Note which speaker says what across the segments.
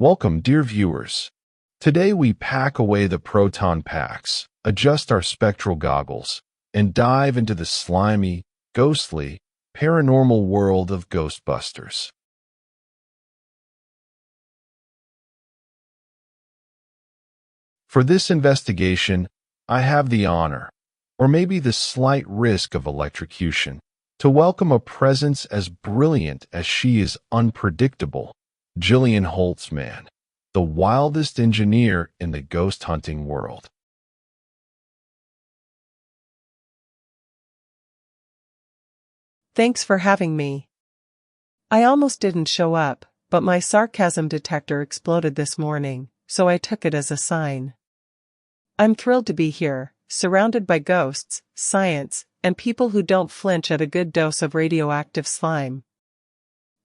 Speaker 1: Welcome, dear viewers. Today we pack away the proton packs, adjust our spectral goggles, and dive into the slimy, ghostly, paranormal world of Ghostbusters. For this investigation, I have the honor, or maybe the slight risk of electrocution, to welcome a presence as brilliant as she is unpredictable, Jillian Holtzman, the wildest engineer in the ghost hunting world.
Speaker 2: Thanks for having me. I almost didn't show up, but my sarcasm detector exploded this morning, so I took it as a sign. I'm thrilled to be here, surrounded by ghosts, science, and people who don't flinch at a good dose of radioactive slime.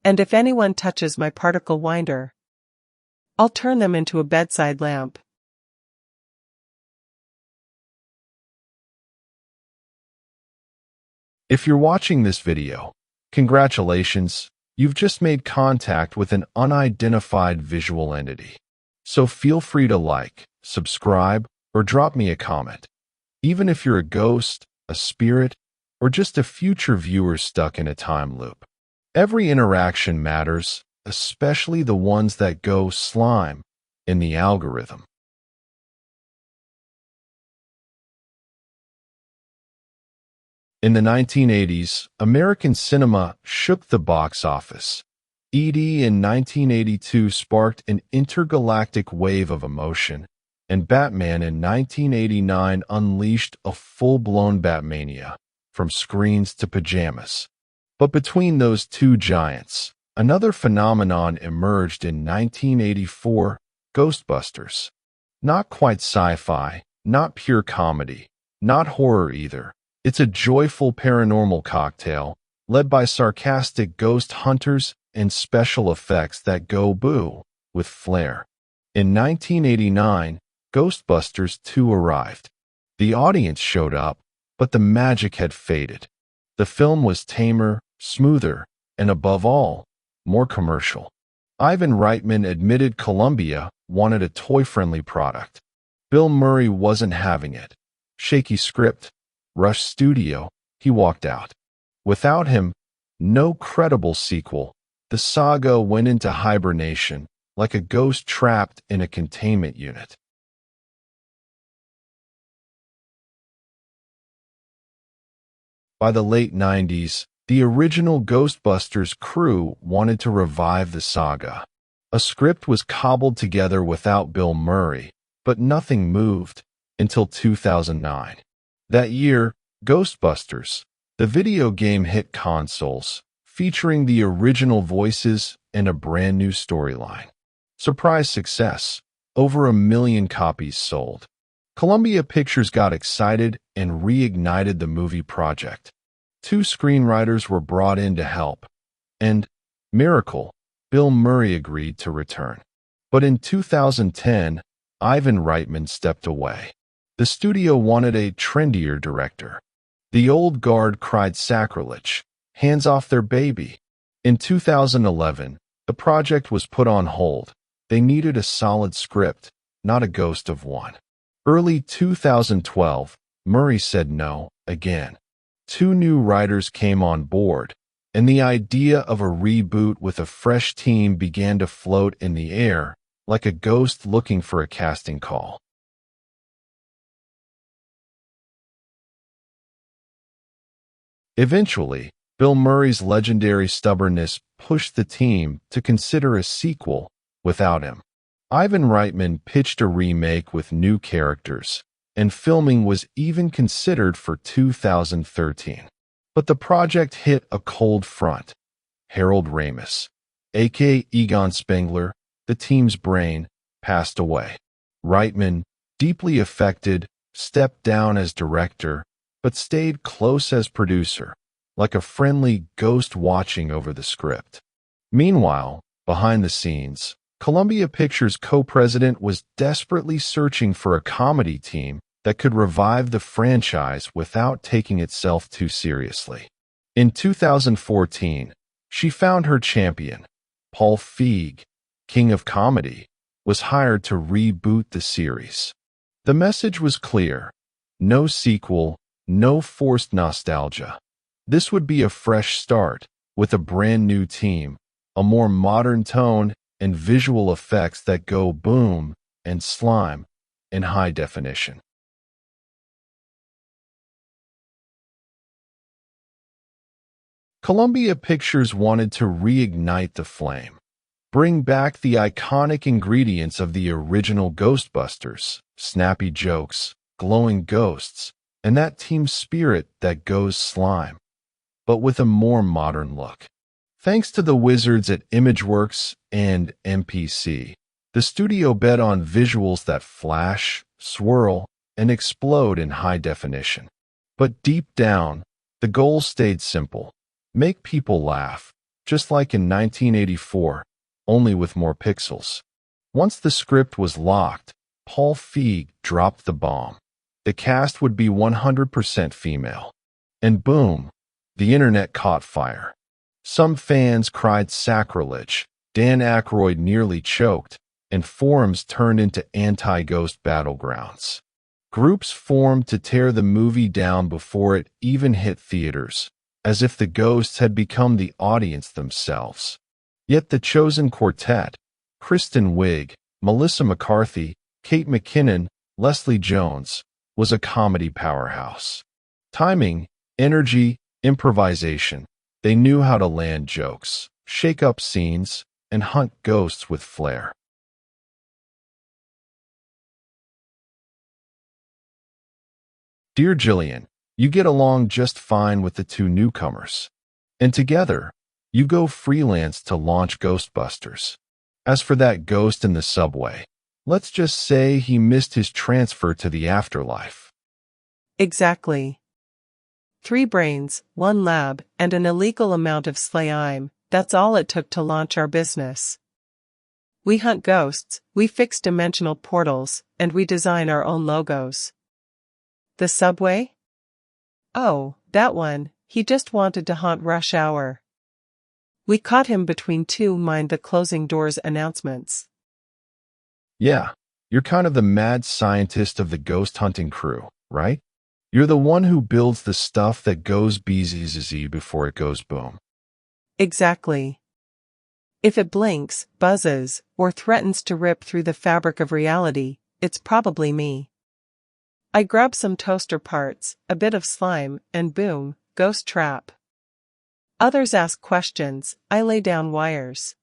Speaker 2: And if anyone touches my particle winder, I'll turn them into a bedside lamp.
Speaker 1: If you're watching this video, congratulations, you've just made contact with an unidentified visual entity. So feel free to like, subscribe, or drop me a comment. Even if you're a ghost, a spirit, or just a future viewer stuck in a time loop. Every interaction matters, especially the ones that go slime in the algorithm. In the 1980s, American cinema shook the box office. E.T. in 1982 sparked an intergalactic wave of emotion, and Batman in 1989 unleashed a full-blown Batmania, from screens to pajamas. But between those two giants, another phenomenon emerged in 1984, Ghostbusters. Not quite sci-fi, not pure comedy, not horror either. It's a joyful paranormal cocktail, led by sarcastic ghost hunters and special effects that go boo with flair. In 1989, Ghostbusters 2 arrived. The audience showed up, but the magic had faded. The film was tamer, smoother, and above all, more commercial. Ivan Reitman admitted Columbia wanted a toy-friendly product. Bill Murray wasn't having it. Shaky script, rushed studio, he walked out. Without him, no credible sequel. The saga went into hibernation, like a ghost trapped in a containment unit. By the late 90s, the original Ghostbusters crew wanted to revive the saga. A script was cobbled together without Bill Murray, but nothing moved until 2009. That year, Ghostbusters, the video game, hit consoles, featuring the original voices and a brand new storyline. Surprise success, over 1 million copies sold. Columbia Pictures got excited and reignited the movie project. 2 screenwriters were brought in to help, and, miracle, Bill Murray agreed to return. But in 2010, Ivan Reitman stepped away. The studio wanted a trendier director. The old guard cried sacrilege, hands off their baby. In 2011, the project was put on hold. They needed a solid script, not a ghost of one. Early 2012, Murray said no, again. 2 new writers came on board, and the idea of a reboot with a fresh team began to float in the air, like a ghost looking for a casting call. Eventually, Bill Murray's legendary stubbornness pushed the team to consider a sequel without him. Ivan Reitman pitched a remake with new characters, and filming was even considered for 2013. But the project hit a cold front. Harold Ramis, aka Egon Spengler, the team's brain, passed away. Reitman, deeply affected, stepped down as director, but stayed close as producer, like a friendly ghost watching over the script. Meanwhile, behind the scenes, Columbia Pictures co-president was desperately searching for a comedy team that could revive the franchise without taking itself too seriously. In 2014, she found her champion, Paul Feig, king of comedy, was hired to reboot the series. The message was clear: no sequel, no forced nostalgia. This would be a fresh start, with a brand new team, a more modern tone, and visual effects that go boom and slime in high definition. Columbia Pictures wanted to reignite the flame, bring back the iconic ingredients of the original Ghostbusters: snappy jokes, glowing ghosts, and that team spirit that goes slime, but with a more modern look. Thanks to the wizards at ImageWorks and MPC, the studio bet on visuals that flash, swirl, and explode in high definition. But deep down, the goal stayed simple: make people laugh, just like in 1984, only with more pixels. Once the script was locked, Paul Feig dropped the bomb. The cast would be 100% female. And boom, the internet caught fire. Some fans cried sacrilege, Dan Aykroyd nearly choked, and forums turned into anti-ghost battlegrounds. Groups formed to tear the movie down before it even hit theaters, as if the ghosts had become the audience themselves. Yet the chosen quartet, Kristen Wiig, Melissa McCarthy, Kate McKinnon, Leslie Jones, was a comedy powerhouse. Timing, energy, improvisation. They knew how to land jokes, shake up scenes, and hunt ghosts with flair. Dear Jillian, you get along just fine with the two newcomers. And together, you go freelance to launch Ghostbusters. As for that ghost in the subway, let's just say he missed his transfer to the afterlife.
Speaker 2: Exactly. 3 brains, 1 lab, and an illegal amount of slime. That's all it took to launch our business. We hunt ghosts, we fix dimensional portals, and we design our own logos. The subway? Oh, that one. He just wanted to haunt rush hour. We caught him between two mind the closing doors announcements.
Speaker 1: Yeah, you're kind of the mad scientist of the ghost hunting crew, right? You're the one who builds the stuff that goes bzzz before it goes boom.
Speaker 2: Exactly. If it blinks, buzzes, or threatens to rip through the fabric of reality, it's probably me. I grab some toaster parts, a bit of slime, and boom, ghost trap. Others ask questions, I lay down wires.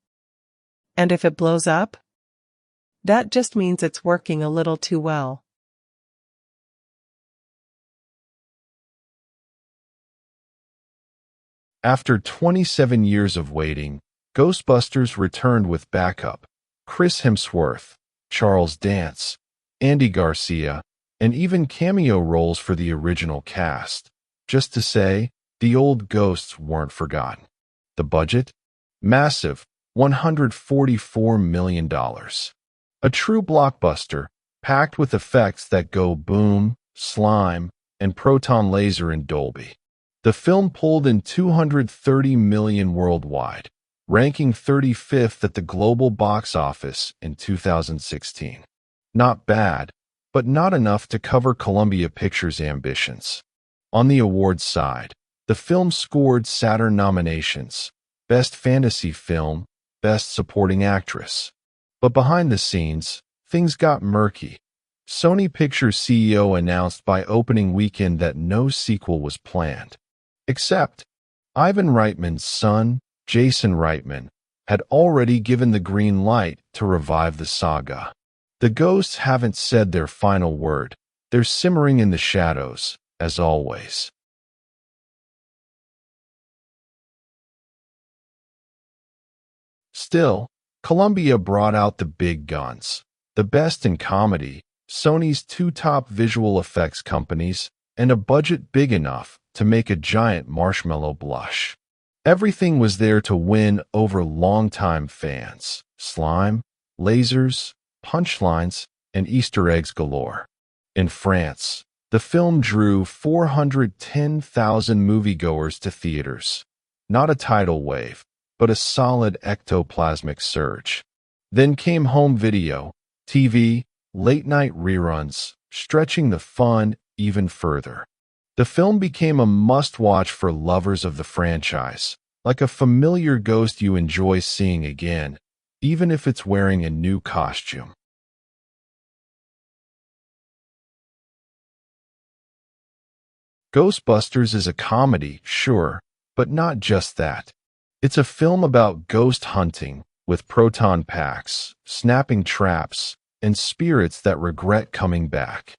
Speaker 2: And if it blows up? That just means it's working a little too well.
Speaker 1: After 27 years of waiting, Ghostbusters returned with backup: Chris Hemsworth, Charles Dance, Andy Garcia, and even cameo roles for the original cast. Just to say, the old ghosts weren't forgotten. The budget? Massive, $144 million. A true blockbuster, packed with effects that go boom, slime, and proton laser in Dolby. The film pulled in $230 million worldwide, ranking 35th at the global box office in 2016. Not bad, but not enough to cover Columbia Pictures' ambitions. On the awards side, the film scored Saturn nominations: Best Fantasy Film, Best Supporting Actress. But behind the scenes, things got murky. Sony Pictures CEO announced by opening weekend that no sequel was planned. Except, Ivan Reitman's son, Jason Reitman, had already given the green light to revive the saga. The ghosts haven't said their final word. They're simmering in the shadows, as always. Still, Columbia brought out the big guns, the best in comedy, Sony's 2 top visual effects companies, and a budget big enough to make a giant marshmallow blush. Everything was there to win over longtime fans: slime, lasers, punchlines, and Easter eggs galore. In France, the film drew 410,000 moviegoers to theaters. Not a tidal wave, but a solid ectoplasmic surge. Then came home video, TV, late-night reruns, stretching the fun even further. The film became a must-watch for lovers of the franchise, like a familiar ghost you enjoy seeing again, even if it's wearing a new costume. Ghostbusters is a comedy, sure, but not just that. It's a film about ghost hunting, with proton packs, snapping traps, and spirits that regret coming back.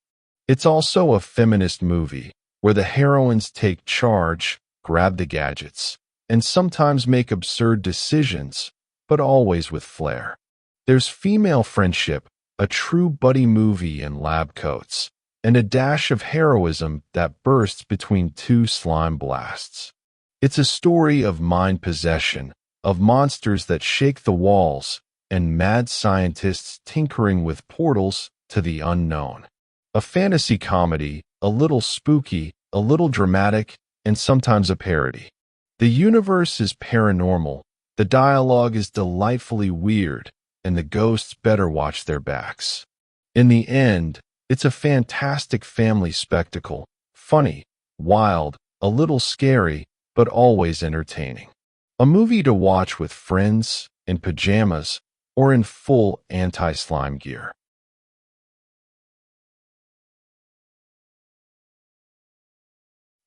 Speaker 1: It's also a feminist movie, where the heroines take charge, grab the gadgets, and sometimes make absurd decisions, but always with flair. There's female friendship, a true buddy movie in lab coats, and a dash of heroism that bursts between two slime blasts. It's a story of mind possession, of monsters that shake the walls, and mad scientists tinkering with portals to the unknown. A fantasy comedy, a little spooky, a little dramatic, and sometimes a parody. The universe is paranormal, the dialogue is delightfully weird, and the ghosts better watch their backs. In the end, it's a fantastic family spectacle, funny, wild, a little scary, but always entertaining. A movie to watch with friends, in pajamas, or in full anti-slime gear.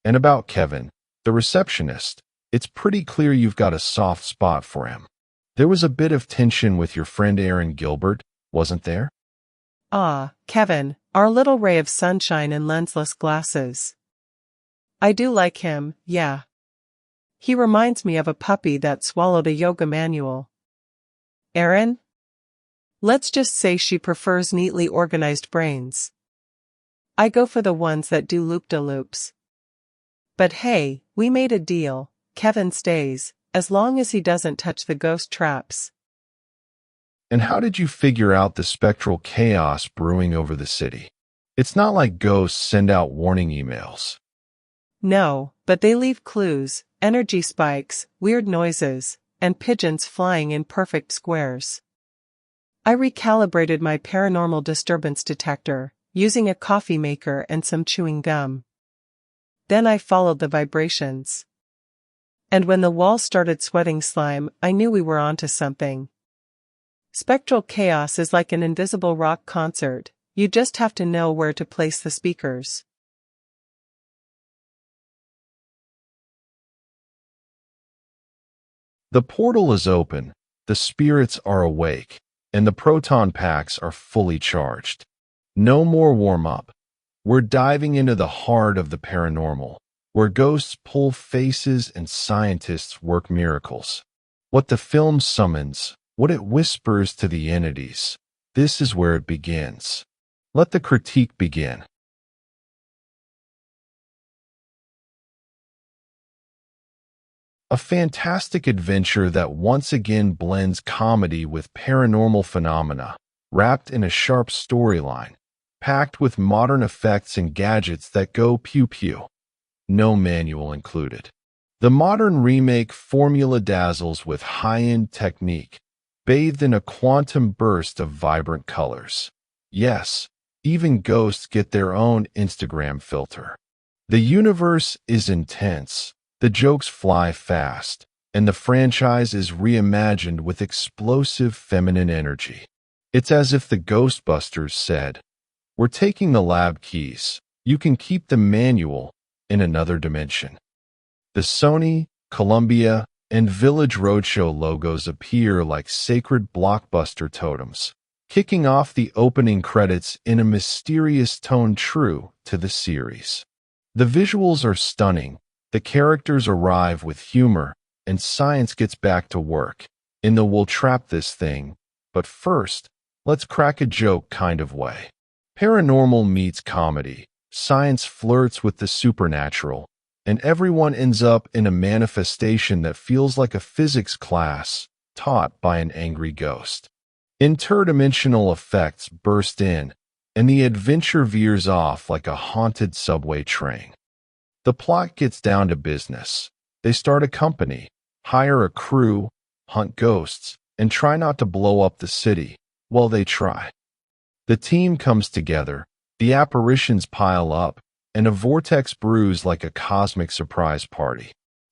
Speaker 1: And about Kevin, the receptionist, it's pretty clear you've got a soft spot for him. There was a bit of tension with your friend Erin Gilbert, wasn't there?
Speaker 2: Ah, Kevin, our little ray of sunshine and lensless glasses. I do like him, yeah. He reminds me of a puppy that swallowed a yoga manual. Erin? Let's just say she prefers neatly organized brains. I go for the ones that do loop-de-loops. But hey, we made a deal. Kevin stays, as long as he doesn't touch the ghost traps.
Speaker 1: And how did you figure out the spectral chaos brewing over the city? It's not like ghosts send out warning emails.
Speaker 2: No, but they leave clues, energy spikes, weird noises, and pigeons flying in perfect squares. I recalibrated my paranormal disturbance detector, using a coffee maker and some chewing gum. Then I followed the vibrations. And when the wall started sweating slime, I knew we were onto something. Spectral chaos is like an invisible rock concert, you just have to know where to place the speakers.
Speaker 1: The portal is open, the spirits are awake, and the proton packs are fully charged. No more warm-up. We're diving into the heart of the paranormal, where ghosts pull faces and scientists work miracles. What the film summons, what it whispers to the entities, this is where it begins. Let the critique begin. A fantastic adventure that once again blends comedy with paranormal phenomena, wrapped in a sharp storyline, packed with modern effects and gadgets that go pew-pew. No manual included. The modern remake formula dazzles with high-end technique, bathed in a quantum burst of vibrant colors. Yes, even ghosts get their own Instagram filter. The universe is intense, the jokes fly fast, and the franchise is reimagined with explosive feminine energy. It's as if the Ghostbusters said, "We're taking the lab keys. You can keep the manual in another dimension." The Sony, Columbia, and Village Roadshow logos appear like sacred blockbuster totems, kicking off the opening credits in a mysterious tone true to the series. The visuals are stunning, the characters arrive with humor, and science gets back to work, in the "we'll trap this thing, but first, let's crack a joke" kind of way. Paranormal meets comedy, science flirts with the supernatural, and everyone ends up in a manifestation that feels like a physics class taught by an angry ghost. Interdimensional effects burst in, and the adventure veers off like a haunted subway train. The plot gets down to business. They start a company, hire a crew, hunt ghosts, and try not to blow up the city. Well, they try. The team comes together, the apparitions pile up, and a vortex brews like a cosmic surprise party.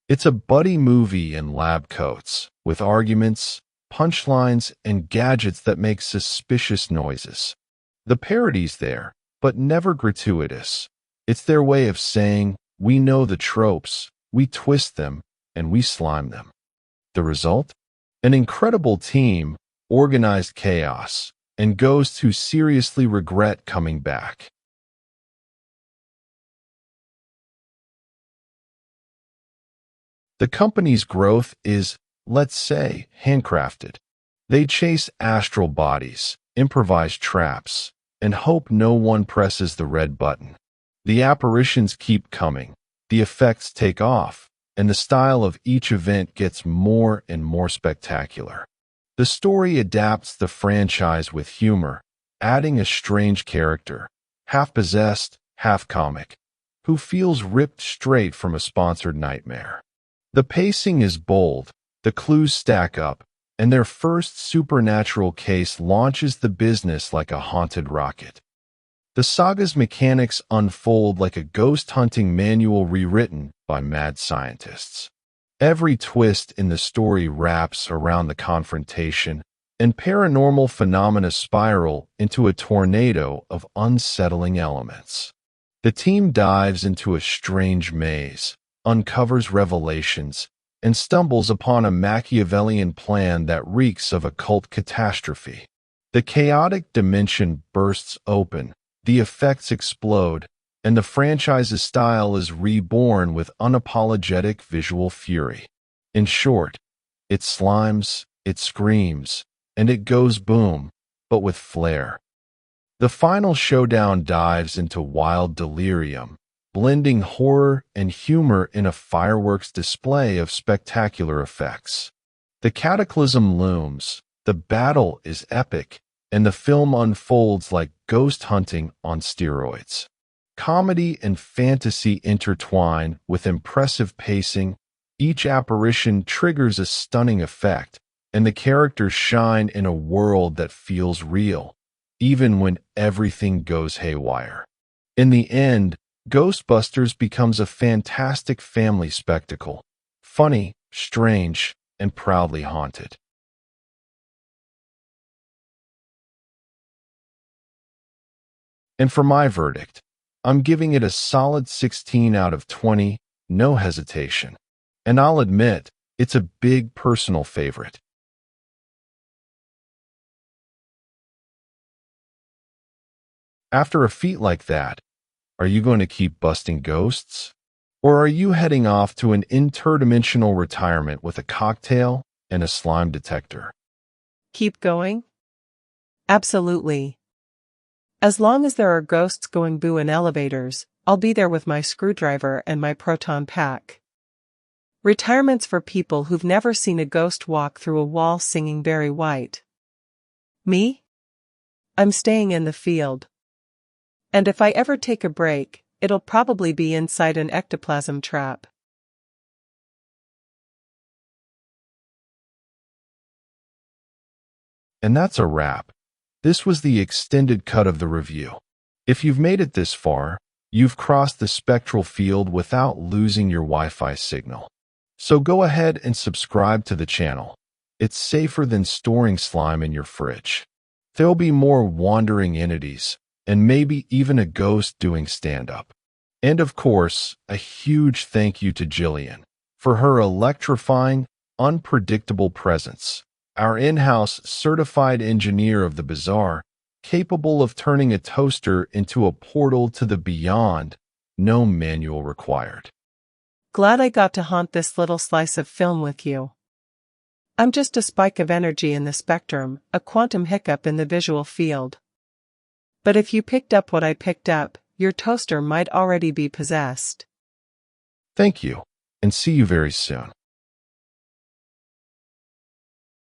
Speaker 1: It's a buddy movie in lab coats, with arguments, punchlines, and gadgets that make suspicious noises. The parody's there, but never gratuitous. It's their way of saying, we know the tropes, we twist them, and we slime them. The result? An incredible team, organized chaos, and ghosts who seriously regret coming back. The company's growth is, let's say, handcrafted. They chase astral bodies, improvise traps, and hope no one presses the red button. The apparitions keep coming, the effects take off, and the style of each event gets more and more spectacular. The story adapts the franchise with humor, adding a strange character, half possessed, half comic, who feels ripped straight from a sponsored nightmare. The pacing is bold, the clues stack up, and their first supernatural case launches the business like a haunted rocket. The saga's mechanics unfold like a ghost-hunting manual rewritten by mad scientists. Every twist in the story wraps around the confrontation, and paranormal phenomena spiral into a tornado of unsettling elements. The team dives into a strange maze, uncovers revelations, and stumbles upon a Machiavellian plan that reeks of occult catastrophe. The chaotic dimension bursts open, the effects explode, and the franchise's style is reborn with unapologetic visual fury. In short, it slimes, it screams, and it goes boom, but with flair. The final showdown dives into wild delirium, blending horror and humor in a fireworks display of spectacular effects. The cataclysm looms, the battle is epic, and the film unfolds like ghost hunting on steroids. Comedy and fantasy intertwine with impressive pacing, each apparition triggers a stunning effect, and the characters shine in a world that feels real, even when everything goes haywire. In the end, Ghostbusters becomes a fantastic family spectacle, funny, strange, and proudly haunted. And for my verdict, I'm giving it a solid 16 out of 20, no hesitation. And I'll admit, it's a big personal favorite. After a feat like that, are you going to keep busting ghosts? Or are you heading off to an interdimensional retirement with a cocktail and a slime detector?
Speaker 2: Keep going? Absolutely. As long as there are ghosts going boo in elevators, I'll be there with my screwdriver and my proton pack. Retirement's for people who've never seen a ghost walk through a wall singing Barry White. Me? I'm staying in the field. And if I ever take a break, it'll probably be inside an ectoplasm trap.
Speaker 1: And that's a wrap. This was the extended cut of the review. If you've made it this far, you've crossed the spectral field without losing your Wi-Fi signal. So go ahead and subscribe to the channel. It's safer than storing slime in your fridge. There'll be more wandering entities, and maybe even a ghost doing stand-up. And of course, a huge thank you to Jillian for her electrifying, unpredictable presence. Our in-house certified engineer of the bizarre, capable of turning a toaster into a portal to the beyond, no manual required.
Speaker 2: Glad I got to haunt this little slice of film with you. I'm just a spike of energy in the spectrum, a quantum hiccup in the visual field. But if you picked up what I picked up, your toaster might already be possessed.
Speaker 1: Thank you, and see you very soon.